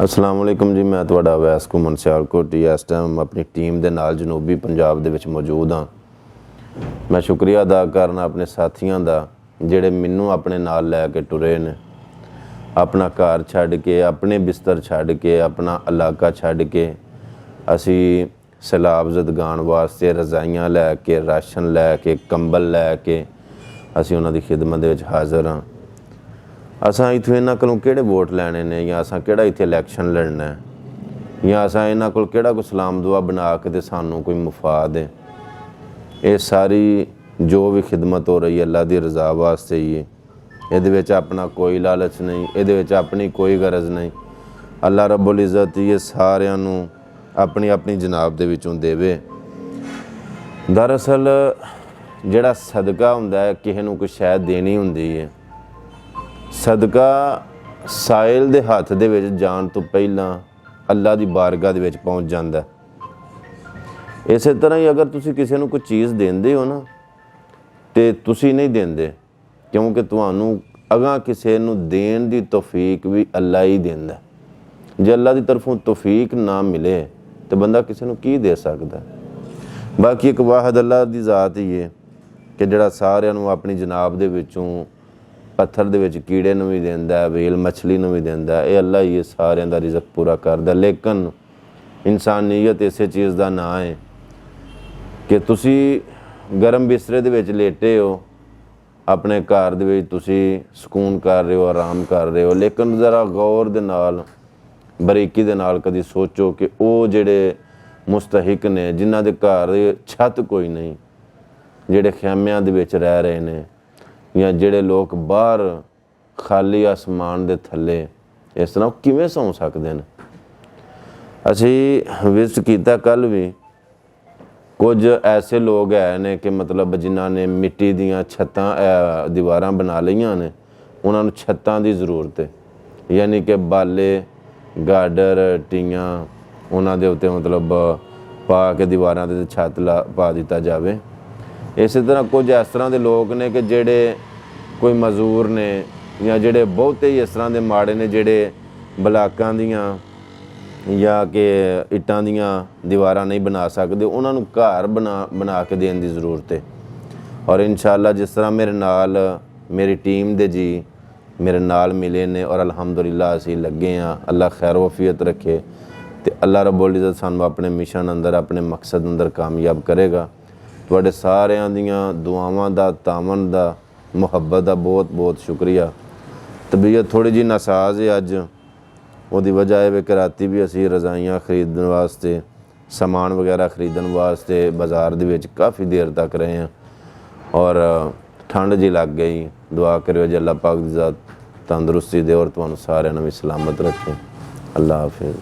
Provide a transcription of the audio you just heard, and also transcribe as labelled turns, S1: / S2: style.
S1: अस्सलाम वालेकुम जी। मैं तुहाडा अवैस घुमन सियालकोट इस टाइम अपनी टीम के नाल जनूबी पंजाब दे विच मौजूद हाँ। मैं शुक्रिया अदा करना अपने साथियों का जिहड़े मैनू अपने नाल लैके टुरे ने, अपना घर छड्ड के, अपने बिस्तर छड्ड के, अपना इलाका छड्ड के असी सैलाब जदगान वास्ते रज़ाइयाँ लैके, राशन लैके, कंबल लैके असी उन्हां दी खिदमत दे विच हाज़र हाँ। असां इत्थों इन्हां कोलों किहड़े वोट लैणे ने, या असां किहड़ा इत्थे इलैक्शन लड़ना है, या असां इन्हां कोल किहड़ा कोई सलाम दुआ बना के ते सानू कोई मुफाद है। ये सारी जो भी खिदमत हो रही है अल्लाह दी रज़ा वास्ते ही है। इहदे विच अपना कोई लालच नहीं, इहदे विच अपनी कोई गरज नहीं। अल्लाह रब्बुल इज़्ज़त ये सारियां नू अपनी अपनी जनाब दे विचों देवे। दरअसल जिहड़ा सदका हुंदा है, किसे नू कोई शै देनी हुंदी है, सदका साइल दे हत्थ दे विच जाण तो पहलां अल्लाह दी बारगाह दे विच पहुँच जांदा है। इस तरह ही अगर तुसी किसी नू कोई चीज़ देंदे हो ना, ते तुसी नहीं देंदे, क्योंकि तुहानू अगां किसी नू देण दी तौफीक भी अल्लाह ही देंदा। जे अल्लाह दी तरफों तौफीक ना मिले तो बंदा किसी नू की दे सकदा। बाकी एक वाहिद अल्लाह दी ज़ात ही है कि जिहड़ा सारिआं नू अपनी जनाब दे विचों पत्थर दे विच कीड़े नू भी देंदा, वेल मछली नू भी देंदा। ये अल्लाह ही है सारिआं दा रिज़क पूरा करदा। लेकिन इंसानियत इस चीज़ का ना है कि तुसी गर्म बिस्तरे दे विच लेटे हो, अपने घर दे विच तुसी सुकून कर रहे हो, आराम कर रहे हो, लेकिन ज़रा गौर दे नाल, बरीकी दे नाल कदी सोचो कि वो जिहड़े मुस्तहिक ने, जिन्हां दे घर छत कोई नहीं, जिहड़े खैमियां दे विच रह रहे ने, या जिहड़े लोग बाहर खाली आसमान दे थल्ले इस तरह किवें सौ सकदे हैं। असी विजिट कीता कल भी, कुछ ऐसे लोग है ने कि मतलब जिन्हां ने मिट्टी दियां छत्तां दीवारां बना लईआं ने, उन्हां नूं छत्तां दी ज़रूरत है, यानी कि बाले गाडर टियां उन्हां दे उत्ते मतलब पा के दीवारां दे छत पा दिता जाए। इस तरह कुछ इस तरह के लोग ने कि जेड़े कोई मजूर ने, या जेड़े बहुते ही इस तरह के माड़े ने जेड़े ब्लाकां दियां या कि इट्टां दियां दीवारां नहीं बना सकते, उन्होंने घर बना के देने की ज़रूरत है। और इंशाअल्लाह जिस तरह मेरे नाल मेरी टीम दे जी मेरे नाल मिले ने और अल्हम्दुलिल्लाह असी लगे हाँ। अल्लाह खैर वफियत रखे तो अल्लाह रब्बुल इज़्ज़त सानू अपने मिशन अंदर, अपने मकसद अंदर कामयाब करेगा। तुहाडे सारिआं दियां दुआवां दा, तावन दा, मुहब्बत का बहुत बहुत शुक्रिया। तबीयत थोड़ी जी नासाज है अज, उसकी वजह है कि राती भी असी रज़ाइयाँ खरीदने वास्ते, समान वगैरह खरीदने वास्ते बाज़ार दे विच काफ़ी देर तक रहे हैं और ठंड जी लग गई। दुआ करियो जे अल्लाह पाक दी ज़ात तंदुरुस्ती दे और तुहानू सारिआं नूं भी सलामत रखे। अल्लाह हाफिज़।